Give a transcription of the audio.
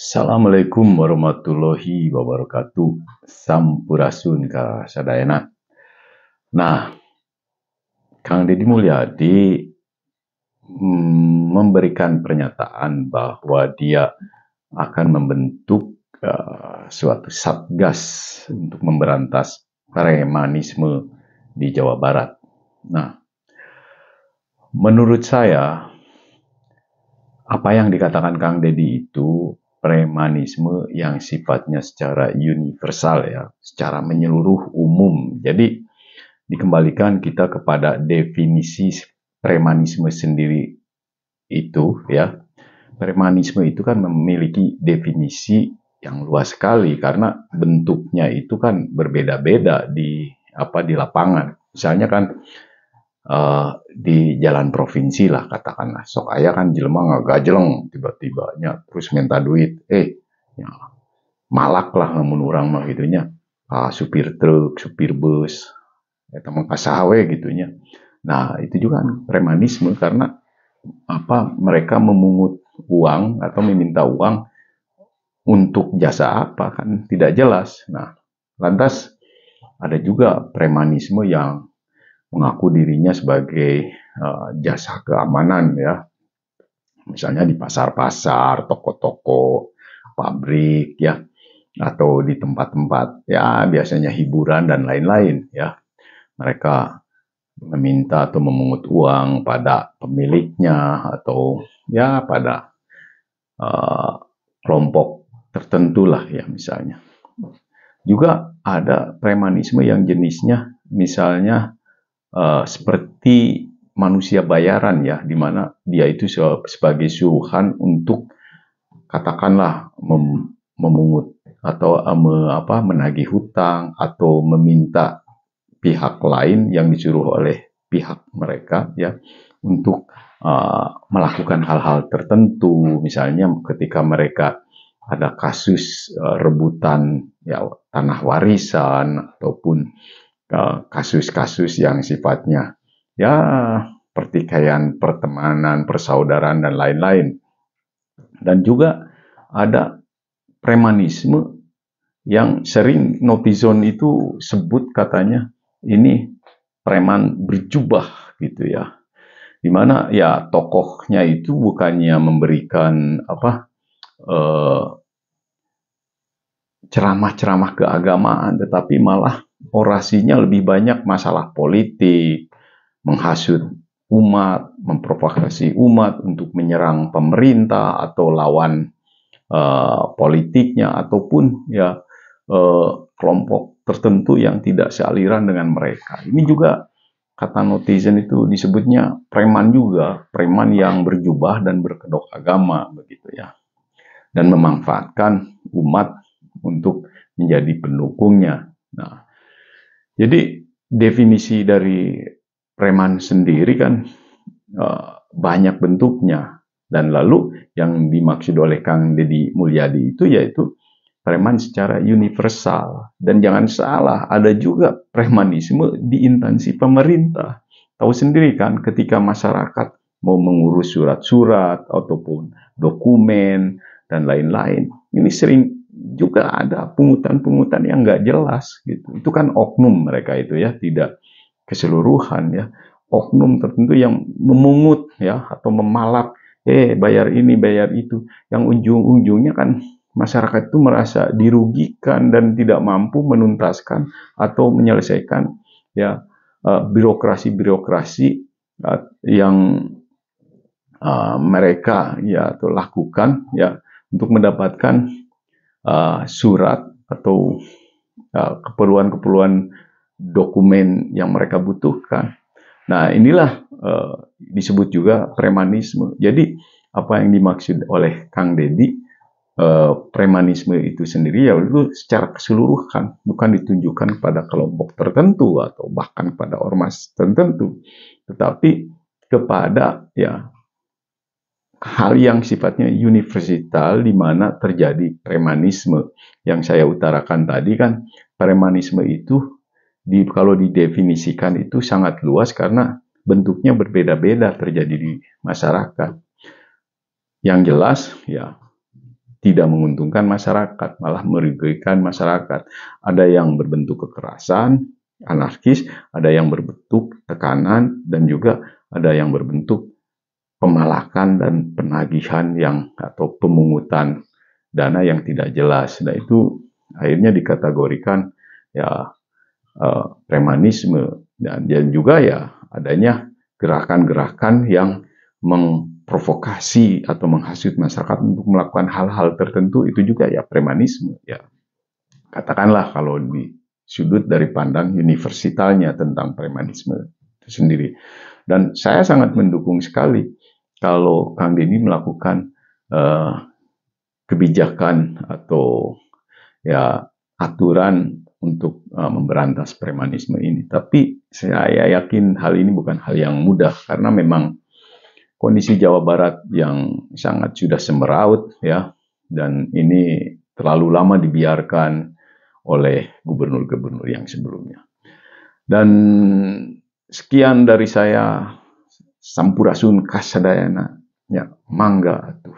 Assalamualaikum warahmatullahi wabarakatuh. Sampurasun ka sadayana. Nah, Kang Deddy Mulyadi memberikan pernyataan bahwa dia akan membentuk suatu satgas untuk memberantas premanisme di Jawa Barat. Nah, menurut saya apa yang dikatakan Kang Deddy itu premanisme yang sifatnya secara universal ya, secara menyeluruh umum. Jadi dikembalikan kita kepada definisi premanisme sendiri itu ya. Premanisme itu kan memiliki definisi yang luas sekali karena bentuknya itu kan berbeda-beda di lapangan. Misalnya kan di jalan provinsi lah katakanlah, sok aya kan jelema ngagajeleng tiba-tibanya terus minta duit, ya, malak lah namun orang mah gitunya, supir truk, supir bus, eta mah kasaha we gitunya. Nah itu juga kan premanisme karena mereka memungut uang atau meminta uang untuk jasa apa kan tidak jelas. Nah lantas ada juga premanisme yang mengaku dirinya sebagai jasa keamanan ya, misalnya di pasar-pasar, toko-toko, pabrik ya, atau di tempat-tempat ya biasanya hiburan dan lain-lain ya. Mereka meminta atau memungut uang pada pemiliknya atau ya pada kelompok tertentu lah ya misalnya. Juga ada premanisme yang jenisnya misalnya seperti manusia bayaran ya, di mana dia itu sebagai suruhan untuk katakanlah memungut atau menagih hutang atau meminta pihak lain yang disuruh oleh pihak mereka ya untuk melakukan hal-hal tertentu, misalnya ketika mereka ada kasus rebutan ya tanah warisan ataupun kasus-kasus yang sifatnya ya pertikaian, pertemanan, persaudaraan dan lain-lain. Dan juga ada premanisme yang sering netizen itu sebut katanya ini preman berjubah gitu ya. Dimana ya tokohnya itu bukannya memberikan ceramah-ceramah keagamaan, tetapi malah orasinya lebih banyak masalah politik, menghasut umat, memprovokasi umat untuk menyerang pemerintah atau lawan politiknya ataupun ya kelompok tertentu yang tidak sealiran dengan mereka. Ini juga kata netizen itu disebutnya preman juga, preman yang berjubah dan berkedok agama begitu ya, dan memanfaatkan umat untuk menjadi pendukungnya. Nah, jadi definisi dari preman sendiri kan banyak bentuknya, dan lalu yang dimaksud oleh Kang Deddy Mulyadi itu yaitu preman secara universal. Dan jangan salah, ada juga premanisme di instansi pemerintah. Tahu sendiri kan ketika masyarakat mau mengurus surat-surat ataupun dokumen dan lain-lain, ini sering juga ada pungutan-pungutan yang nggak jelas gitu. Itu kan oknum mereka itu ya, tidak keseluruhan ya. Oknum tertentu yang memungut ya atau memalak, bayar ini, bayar itu, yang ujung-ujungnya kan masyarakat itu merasa dirugikan dan tidak mampu menuntaskan atau menyelesaikan ya birokrasi-birokrasi yang mereka ya atau lakukan ya untuk mendapatkan surat atau keperluan-keperluan dokumen yang mereka butuhkan. Nah, inilah disebut juga premanisme. Jadi apa yang dimaksud oleh Kang Deddy, premanisme itu sendiri ya itu secara keseluruhan, bukan ditunjukkan pada kelompok tertentu atau bahkan pada ormas tertentu, tetapi kepada ya hal yang sifatnya universal di mana terjadi premanisme. Yang saya utarakan tadi kan premanisme itu kalau didefinisikan itu sangat luas karena bentuknya berbeda-beda terjadi di masyarakat. Yang jelas ya tidak menguntungkan masyarakat, malah merugikan masyarakat. Ada yang berbentuk kekerasan, anarkis, ada yang berbentuk tekanan, dan juga ada yang berbentuk pemalakan dan penagihan atau pemungutan dana yang tidak jelas. Nah itu akhirnya dikategorikan ya premanisme, dan juga ya adanya gerakan-gerakan yang memprovokasi atau menghasut masyarakat untuk melakukan hal-hal tertentu, itu juga ya premanisme. Ya katakanlah kalau di sudut dari pandang universitalnya tentang premanisme itu sendiri. Dan saya sangat mendukung sekali kalau Kang Deddy melakukan kebijakan atau ya aturan untuk memberantas premanisme ini. Tapi saya yakin hal ini bukan hal yang mudah, karena memang kondisi Jawa Barat yang sangat sudah semeraut ya, dan ini terlalu lama dibiarkan oleh gubernur-gubernur yang sebelumnya. Dan sekian dari saya, Sampurasun Kasadayana, ya, mangga tuh.